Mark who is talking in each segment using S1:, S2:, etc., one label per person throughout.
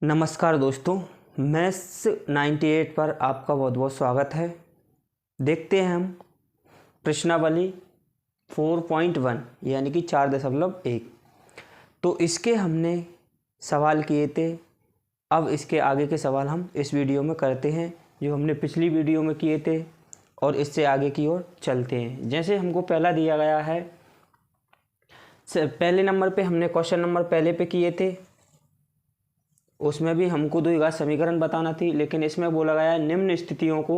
S1: नमस्कार दोस्तों, मैथ्स 98 पर आपका बहुत बहुत स्वागत है। देखते हैं हम प्रश्नावली 4.1 यानी कि 4.1। तो इसके हमने सवाल किए थे। अब इसके आगे के सवाल हम इस वीडियो में करते हैं जो हमने पिछली वीडियो में किए थे, और इससे आगे की ओर चलते हैं। जैसे हमको पहला दिया गया है, पहले नंबर पे हमने क्वेश्चन नंबर पहले पे किए थे, उसमें भी हमको द्विघात समीकरण बताना थी, लेकिन इसमें बोला गया है निम्न स्थितियों को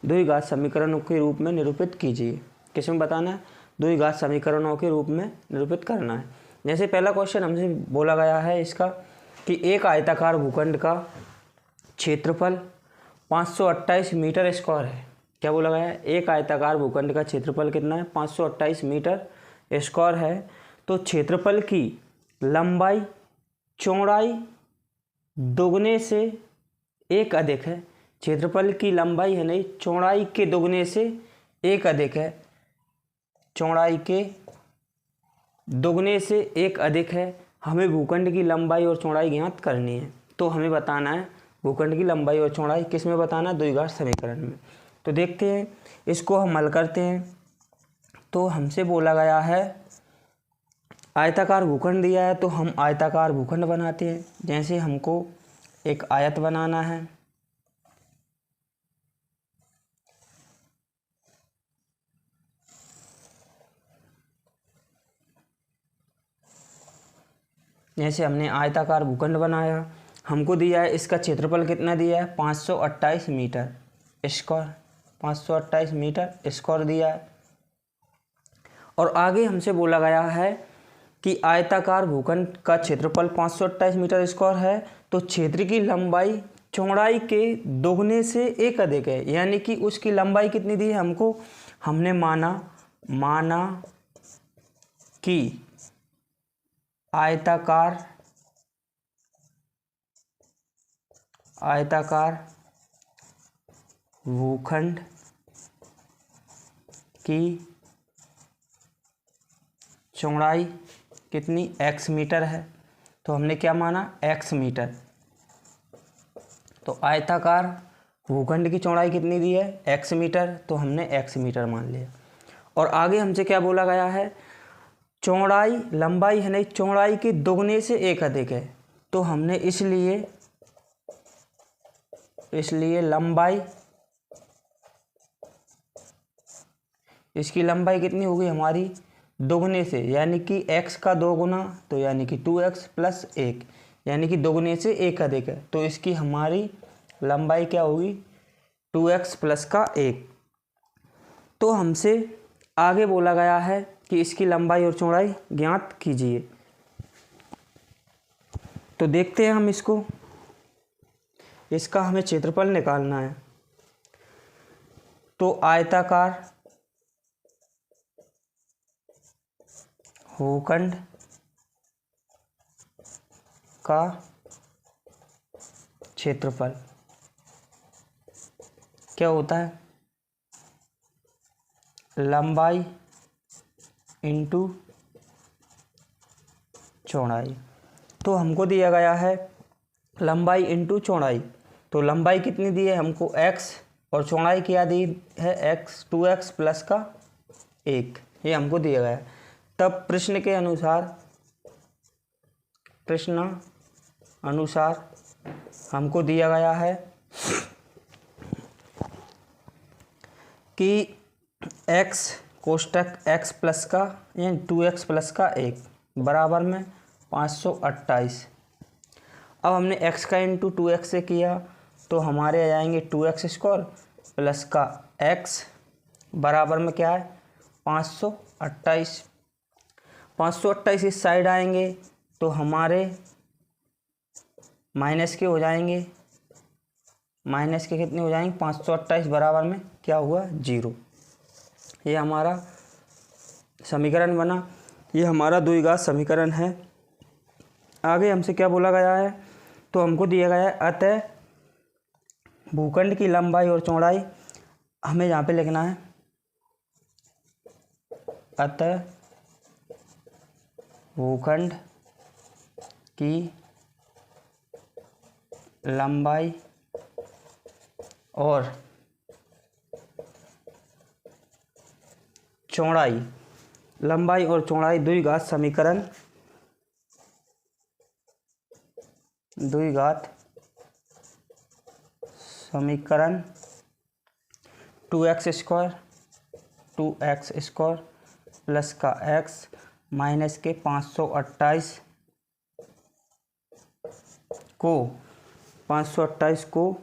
S1: द्विघात समीकरणों के रूप में निरूपित कीजिए। किसमें बताना है? द्विघात समीकरणों के रूप में निरूपित करना है। जैसे पहला क्वेश्चन हमसे बोला गया है इसका कि एक आयताकार भूखंड का क्षेत्रफल 528 मीटर स्क्वायर है। क्या बोला गया है? एक आयताकार भूखंड का क्षेत्रफल कितना है? 528 मीटर स्क्वायर है। तो क्षेत्रफल की लंबाई चौड़ाई दोगुने से एक अधिक है। क्षेत्रफल की लंबाई है नहीं, चौड़ाई के दोगुने से एक अधिक है। चौड़ाई के दोगुने से एक अधिक है। हमें भूखंड की लंबाई और चौड़ाई ज्ञात करनी है। तो हमें बताना है भूखंड की लंबाई और चौड़ाई किस में बताना है? द्विघात समीकरण में। तो देखते हैं, इसको हम हल करते हैं। तो हमसे बोला गया है आयताकार भूखंड दिया है, तो हम आयताकार भूखंड बनाते हैं। जैसे हमको एक आयत बनाना है, जैसे हमने आयताकार भूखंड बनाया, हमको दिया है इसका क्षेत्रफल कितना दिया है? 528 मीटर स्क्वायर। 528 मीटर स्क्वायर दिया है। और आगे हमसे बोला गया है कि आयताकार भूखंड का क्षेत्रफल 528 मीटर स्क्वायर है, तो क्षेत्र की लंबाई चौड़ाई के दोगुने से एक अधिक है। यानी कि उसकी लंबाई कितनी दी है हमको? हमने माना कि आयताकार भूखंड की चौड़ाई कितनी? x मीटर है। तो हमने क्या माना? x metre. तो आयताकार भूखंड की चौड़ाई कितनी दी है? x metre. तो हमने x मीटर मान लिया। और आगे हमसे क्या बोला गया है? चौड़ाई, लंबाई है नहीं, चौड़ाई के दोगुने से एक अधिक है। तो हमने इसलिए लंबाई, इसकी लंबाई कितनी होगी हमारी? दोगुने से, यानी कि x का दोगुना, तो यानी कि 2x प्लस 1, यानी कि दोगुने से एक अधिक है। तो इसकी हमारी लंबाई क्या होगी? 2x प्लस का 1। तो हमसे आगे बोला गया है कि इसकी लंबाई और चौड़ाई ज्ञात कीजिए। तो देखते हैं हम इसका हमें क्षेत्रफल निकालना है। तो आयताकार भूखंड का क्षेत्रफल क्या होता है? लंबाई इंटू चौड़ाई। तो हमको दिया गया है लंबाई इंटू चौड़ाई। तो लंबाई कितनी दी है हमको? x, और चौड़ाई क्या दी है? x, 2x प्लस का 1, ये हमको दिया गया है। तब प्रश्न अनुसार हमको दिया गया है कि x कोष्टक x प्लस का यानी 2x प्लस का 1 बराबर में 528। अब हमने x का इंटू 2x से किया, तो हमारे आ जाएंगे 2x स्क्वायर प्लस का x बराबर में क्या है? 528। 528 इस साइड आएंगे तो हमारे माइनस के हो जाएंगे। माइनस के कितने हो जाएंगे? 528 बराबर में क्या हुआ? 0। ये हमारा समीकरण बना। ये हमारा द्विघात समीकरण है। आगे हमसे क्या बोला गया है? तो हमको दिया गया है अतः भूखंड की लंबाई और चौड़ाई, हमें यहाँ पे लिखना है अतः भूखंड की लंबाई और चौड़ाई, लंबाई और चौड़ाई द्विघात समीकरण, द्विघात समीकरण 2x स्क्वायर प्लस का x माइनस के 528 को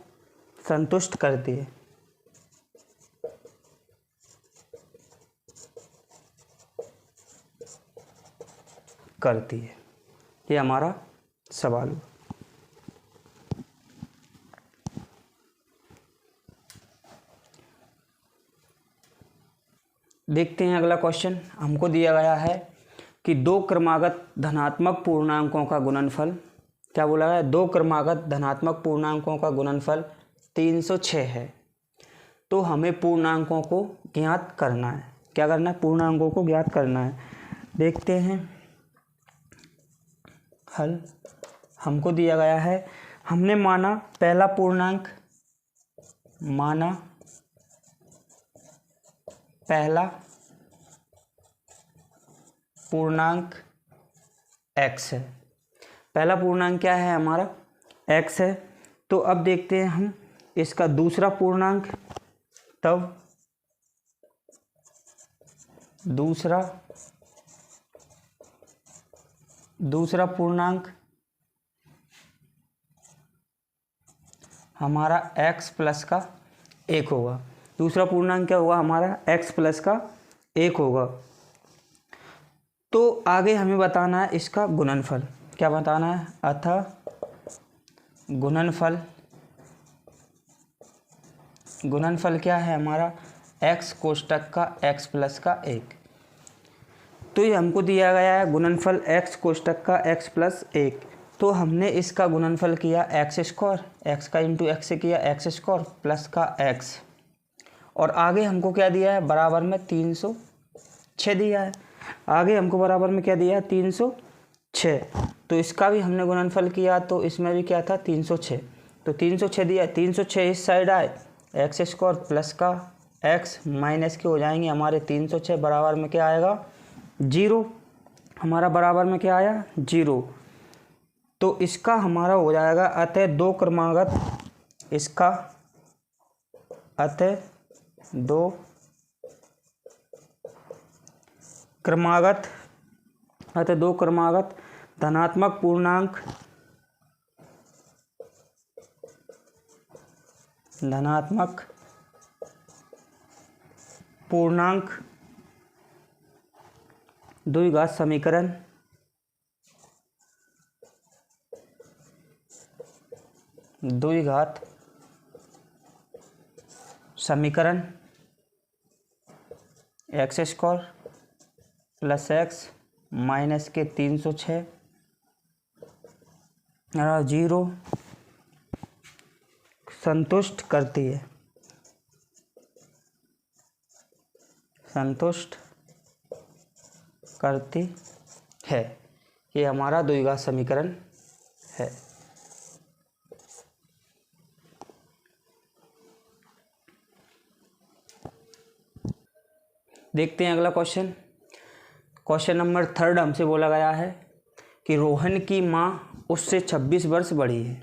S1: संतुष्ट करती है। ये हमारा सवाल है। देखते हैं अगला क्वेश्चन। हमको दिया गया है कि दो क्रमागत धनात्मक पूर्णांकों का गुणनफल, क्या बोला गया, दो क्रमागत धनात्मक पूर्णांकों का गुणनफल 306 है। तो हमें पूर्णांकों को ज्ञात करना है। क्या करना है? पूर्णांकों को ज्ञात करना है। देखते हैं हल। हमको दिया गया है, हमने माना पहला पूर्णांक, पहला पूर्णांक x है। पहला पूर्णांक क्या है हमारा? x है। तो अब देखते हैं हम इसका दूसरा पूर्णांक, तब दूसरा पूर्णांक हमारा x प्लस का 1 होगा। दूसरा पूर्णांक क्या होगा हमारा? x प्लस का 1 होगा। तो आगे हमें बताना है इसका गुणनफल। क्या बताना है? अतः गुणनफल क्या है हमारा? x कोष्टक का x प्लस का 1। तो ये हमको दिया गया है गुणनफल x कोष्टक का x प्लस 1। तो हमने इसका गुणनफल किया x स्क्वायर, x का इंटू x से किया x स्क्वायर प्लस का x, और आगे हमको क्या दिया है? बराबर में 306 दिया है। आगे हमको बराबर में क्या दिया है? 306। तो इसका भी हमने गुणनफल किया, तो इसमें भी क्या था? 306। तो 306 दिया, 306 इस साइड आए, x स्क्वायर प्लस का x माइनस के हो जाएंगे हमारे 306, बराबर में क्या आएगा? 0। हमारा बराबर में क्या आया? 0। तो इसका हमारा हो जाएगा अतः दो क्रमागत, इसका अतः दो क्रमागत धनात्मक पूर्णांक द्विघात समीकरण x square plus x minus के 306 0 संतुष्ट करती है। ये हमारा द्विघात समीकरण है। देखते हैं अगला क्वेश्चन। क्वेश्चन नंबर 3 हमसे बोला गया है कि रोहन की माँ उससे 26 वर्ष बड़ी है।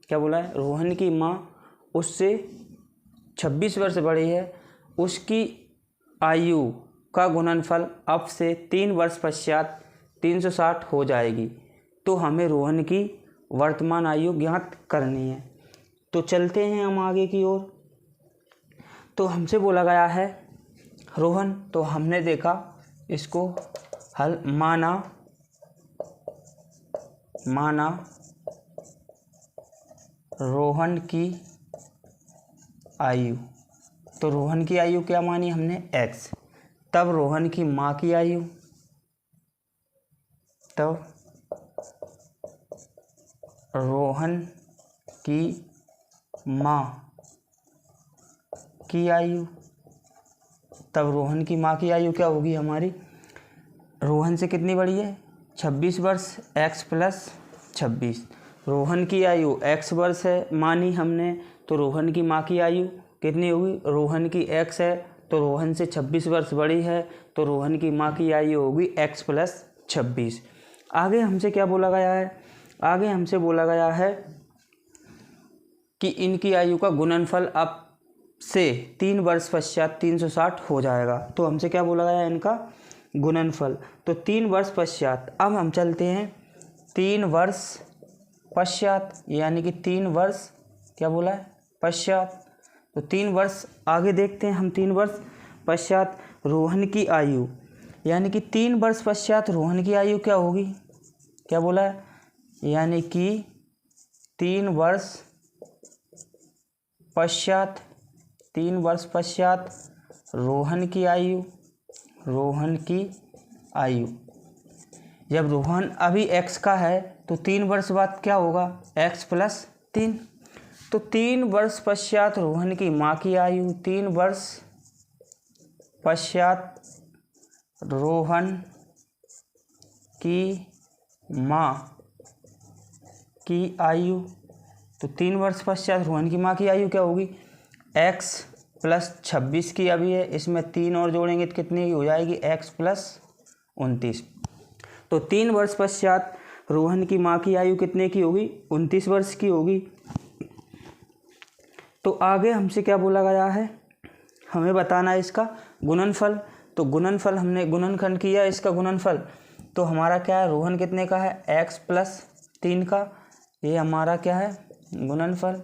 S1: क्या बोला है? रोहन की माँ उससे 26 वर्ष बड़ी है। उसकी आयु का गुणनफल अब से 3 वर्ष पश्चात 360 हो जाएगी। तो हमें रोहन की वर्तमान आयु ज्ञात करनी है। तो चलते हैं हम आगे की ओर। तो हमसे बोला गया है रोहन, तो हमने देखा इसको हल, माना रोहन की आयु। तो रोहन की आयु क्या मानी हमने? x। तब रोहन की माँ की आयु, तब रोहन की माँ की आयु, तब रोहन की माँ की आयु क्या होगी हमारी? रोहन से कितनी बड़ी है? 26 वर्ष, x प्लस 26। रोहन की आयु x वर्ष है मानी हमने, तो रोहन की माँ की आयु कितनी होगी, रोहन की x है तो रोहन से 26 वर्ष बड़ी है, तो रोहन की माँ की आयु होगी x + 26। आगे हमसे क्या बोला गया है, आगे हमसे बोला गया है कि इनकी आयु का गुणनफल अब से 3 वर्ष पश्चात 360 हो जाएगा। तो हमसे क्या बोला गया है, इनका गुणनफल। तो 3 वर्ष पश्चात, अब हम चलते हैं 3 वर्ष पश्चात, यानी कि 3 वर्ष क्या बोला है, पश्चात। तो 3 वर्ष आगे देखते हैं हम, 3 वर्ष पश्चात रोहन की आयु, यानी कि 3 वर्ष पश्चात रोहन की आयु क्या होगी, क्या बोला है, यानी कि 3 वर्ष पश्चात, 3 वर्ष पश्चात रोहन की आयु, रोहन की आयु, जब रोहन अभी x का है तो 3 वर्ष बाद क्या होगा, x + 3। तो 3 वर्ष पश्चात रोहन की माँ की आयु, 3 वर्ष पश्चात रोहन की माँ की आयु, तो 3 वर्ष पश्चात रोहन की माँ की आयु क्या होगी, x + 26 की अभी है, इसमें 3 और जोड़ेंगे तो कितनी की हो जाएगी, x + 29। तो 3 वर्ष पश्चात रोहन की माँ की आयु कितने की होगी, 29 वर्ष की होगी। तो आगे हमसे क्या बोला गया है, हमें बताना है इसका गुणनफल। तो गुणनफल हमने गुणनखंड किया इसका गुणनफल, तो हमारा क्या है, रोहन कितने का है, x + 3 का, ये हमारा क्या है गुणनफल।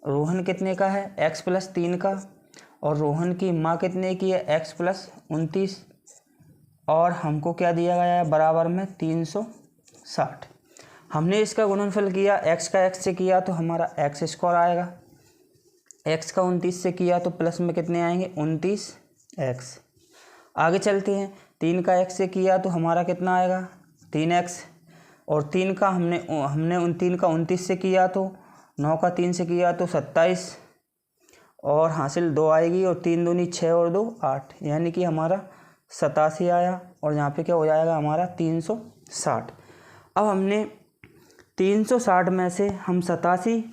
S1: रोहन कितने का है, x + 3 का, और रोहन की माँ कितने की है, x + 29, और हमको क्या दिया गया है, बराबर में 360। हमने इसका गुणनफल किया, x का x से किया तो हमारा x² आएगा, x का 29 से किया तो प्लस में कितने आएंगे, 29x। आगे चलते हैं, 3 का x से किया तो हमारा कितना आएगा, 3x, और 3 का हमने 3 का 29 से किया तो 9 का 3 से किया तो 27, और हासिल 2 आएगी, और 3 दूनी 6 और 2 8, यानी कि हमारा 87 आया, और यहाँ पे क्या हो जाएगा हमारा 360। अब हमने 360 में से हम 87,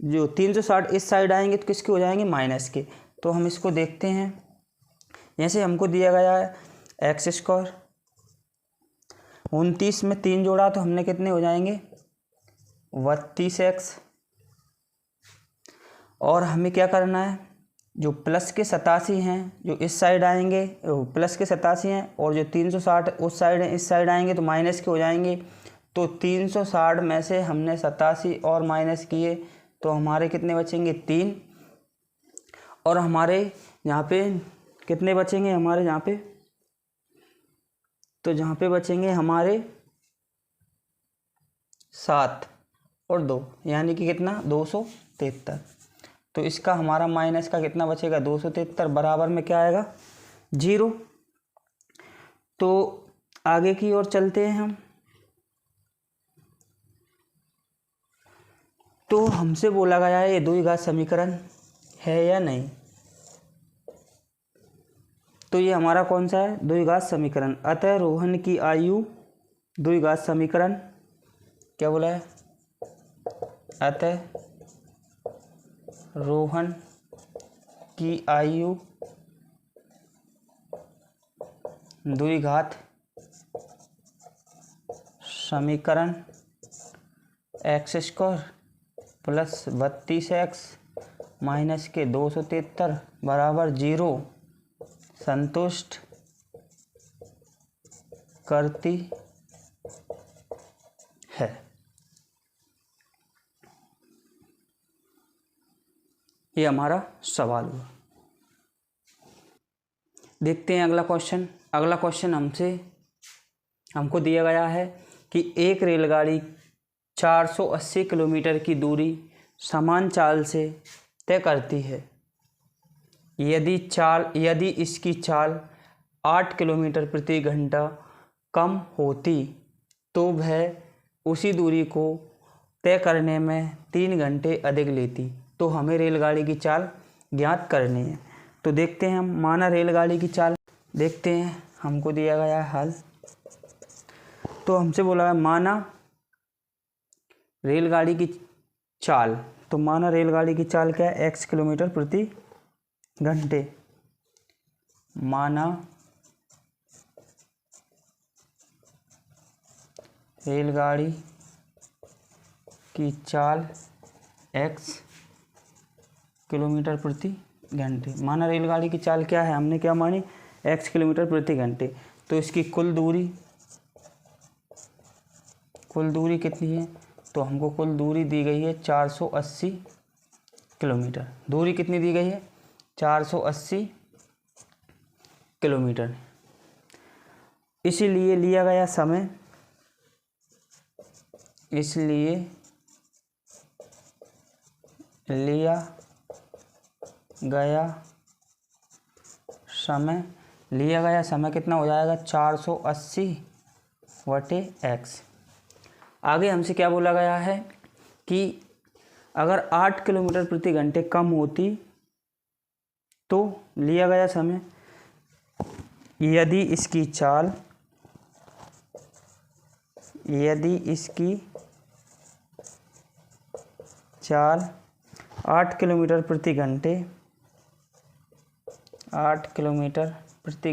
S1: जो 360 इस साइड आएंगे तो किसके हो जाएंगे, माइनस के। तो हम इसको देखते हैं, जैसे हमको दिया गया है x², 29 में 3 जोड़ा तो हमने कितने हो जाएंगे, 32x, और हमें क्या करना है, जो प्लस के 87 हैं जो इस साइड आएंगे, प्लस के 87 हैं, और जो 360 उस साइड है इस साइड आएंगे तो माइनस के हो जाएंगे। तो 360 में से हमने 87 और माइनस किए तो हमारे कितने बचेंगे, 3, और हमारे यहाँ पे कितने बचेंगे, हमारे यहाँ पे, तो जहाँ पे बचेंगे हमारे 7 और 2, यानी कि कितना, 273। तो इसका हमारा माइनस का कितना बचेगा, 273, बराबर में क्या आएगा, 0। तो आगे की ओर चलते हैं हम। तो हमसे बोला गया है ये द्विघात समीकरण है या नहीं, तो ये हमारा कौन सा है, द्विघात समीकरण। अतः रोहन की आयु द्विघात समीकरण, क्या बोला है, अतः रोहन की आयु द्विघात समीकरण x² + 32x माइनस के 273 बराबर 0 संतुष्ट करती है। ये हमारा सवाल हुआ। देखते हैं अगला क्वेश्चन। अगला क्वेश्चन हमको दिया गया है कि एक रेलगाड़ी 480 किलोमीटर की दूरी समान चाल से तय करती है। यदि इसकी चाल 8 किलोमीटर प्रति घंटा कम होती तो वह उसी दूरी को तय करने में 3 घंटे अधिक लेती। तो हमें रेलगाड़ी की चाल ज्ञात करनी है। तो देखते हैं हम, माना रेलगाड़ी की चाल देखते हैं, हमको दिया गया है हल। तो हमसे बोला है माना रेलगाड़ी की चाल, तो माना रेलगाड़ी की चाल क्या है, x किलोमीटर प्रति घंटे। माना रेलगाड़ी की चाल x किलोमीटर प्रति घंटे। माना रेलगाड़ी की चाल क्या है, हमने क्या मानी, x किलोमीटर प्रति घंटे। तो इसकी कुल दूरी कितनी है, तो हमको कुल दूरी दी गई है 480 किलोमीटर। दूरी कितनी दी गई है, 480 किलोमीटर। इसलिए लिया गया समय, लिया गया समय कितना हो जाएगा, 480/x। आगे हमसे क्या बोला गया है कि अगर 8 किलोमीटर प्रति घंटे कम होती तो लिया गया समय, यदि इसकी चाल 8 किलोमीटर प्रति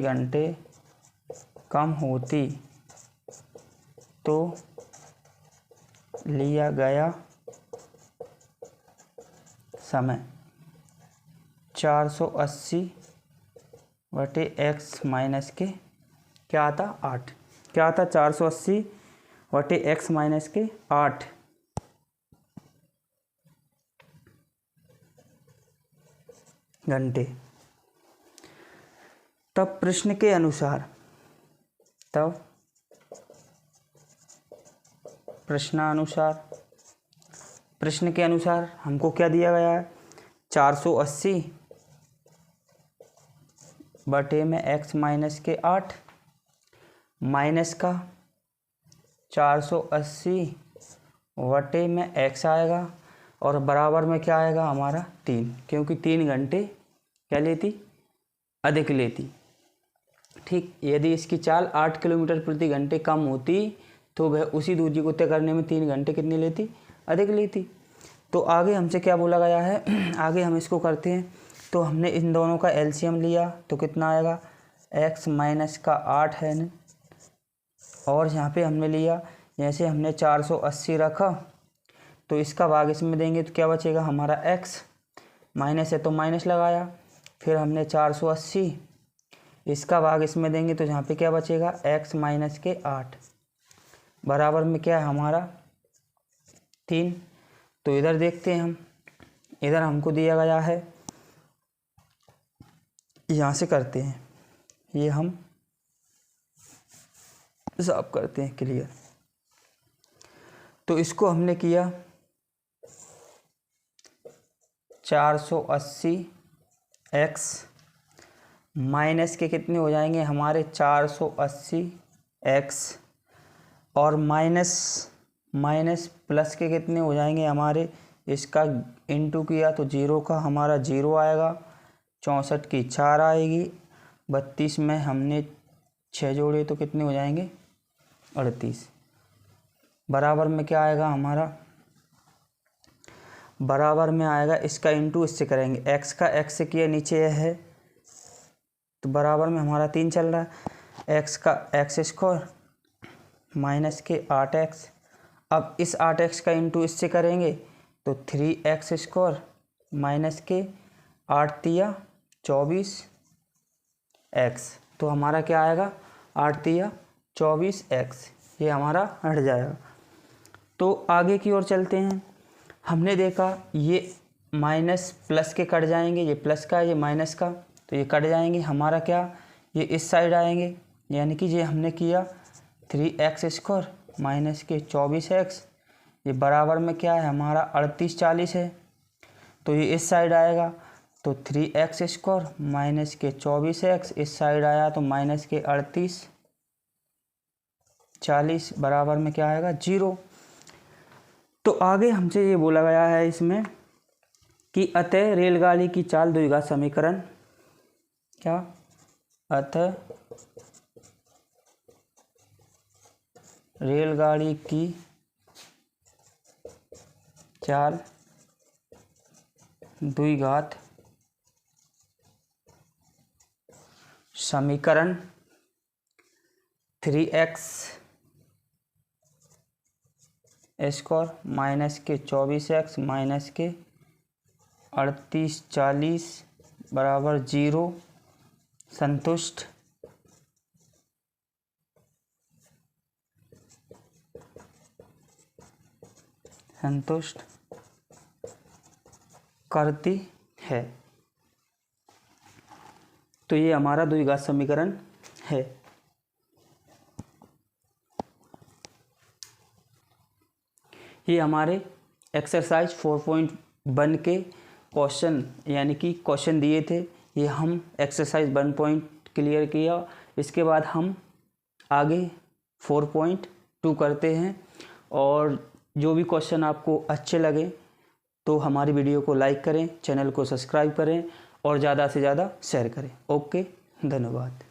S1: घंटे कम होती तो लिया गया समय 480/x माइनस के क्या आता, 8। क्या आता, 480/x माइनस के 8 घंटे। तब प्रश्न के अनुसार, प्रश्न के अनुसार हमको क्या दिया गया है, 480/x माइनस के 8 माइनस का 480/x आएगा और बराबर में क्या आएगा हमारा 3, क्योंकि 3 घंटे क्या लेती, अधिक लेती। ठीक, यदि इसकी चाल 8 किलोमीटर प्रति घंटे कम होती तो वह उसी दूरी को तय करने में 3 घंटे कितनी लेती, अधिक लेती। तो आगे हमसे क्या बोला गया है, आगे हम इसको करते हैं। तो हमने इन दोनों का एलसीएम लिया तो कितना आएगा, x माइनस का 8 है न, और यहाँ पे हमने लिया, जैसे हमने 480 रखा तो इसका भाग इसमें देंगे तो क्या बचेगा हमारा x, माइनस है तो माइनस लगाया, फिर हमने 480 इसका भाग इसमें देंगे तो यहाँ पे क्या बचेगा, x माइनस के 8 बराबर में क्या है हमारा 3। तो इधर देखते हैं हम, इधर हमको दिया गया है, यहाँ से करते हैं, ये हम साफ करते हैं, क्लियर। तो इसको हमने किया 480x माइनस के कितने हो जाएंगे हमारे 480x और माइनस प्लस के कितने हो जाएंगे हमारे, इसका इंटू किया तो 0 का हमारा 0 आएगा, 64 की 4 आएगी, 32 में हमने 6 जोड़े तो कितने हो जाएंगे 38। बराबर में क्या आएगा हमारा, बराबर में आएगा, इसका इंटू इससे करेंगे, x का x से किया, नीचे यह है तो बराबर में हमारा 3 चल रहा है, x का x स्क्वायर माइनस के 8x। अब इस 8x का इंटू इससे करेंगे तो 3x स्क्वायर माइनस के 8 तिया 24x। तो हमारा क्या आएगा 8 तिया 24x, ये हमारा हट जाएगा। तो आगे की ओर चलते हैं। हमने देखा ये माइनस प्लस के कट जाएंगे, ये प्लस का ये माइनस का, तो ये कट जाएंगे, हमारा क्या ये इस साइड आएंगे, यानी कि ये हमने किया 3x स्क्वायर माइनस के 24x, ये बराबर में क्या है हमारा 38 40 है, तो ये इस साइड आएगा, तो 3x स्क्वायर माइनस के 24x इस साइड आया तो माइनस के 38 40 बराबर में क्या आएगा 0। तो आगे हमसे ये बोला गया है इसमें कि अतः रेलगाड़ी की चाल द्विघात समीकरण, क्या अतः रेलगाड़ी की 4 द्विघात समीकरण 3x स्क्वायर माइनस के 24x माइनस के 3840 बराबर 0 संतुष्ट करती है। तो ये हमारा द्विघात समीकरण है। ये हमारे एक्सरसाइज 4.1 के क्वेश्चन यानी कि क्वेश्चन दिए थे, ये हम एक्सरसाइज 1 पॉइंट क्लियर किया। इसके बाद हम आगे 4.2 करते हैं। और जो भी क्वेश्चन आपको अच्छे लगे तो हमारी वीडियो को लाइक करें, चैनल को सब्सक्राइब करें और ज़्यादा से ज़्यादा शेयर करें। ओके, धन्यवाद।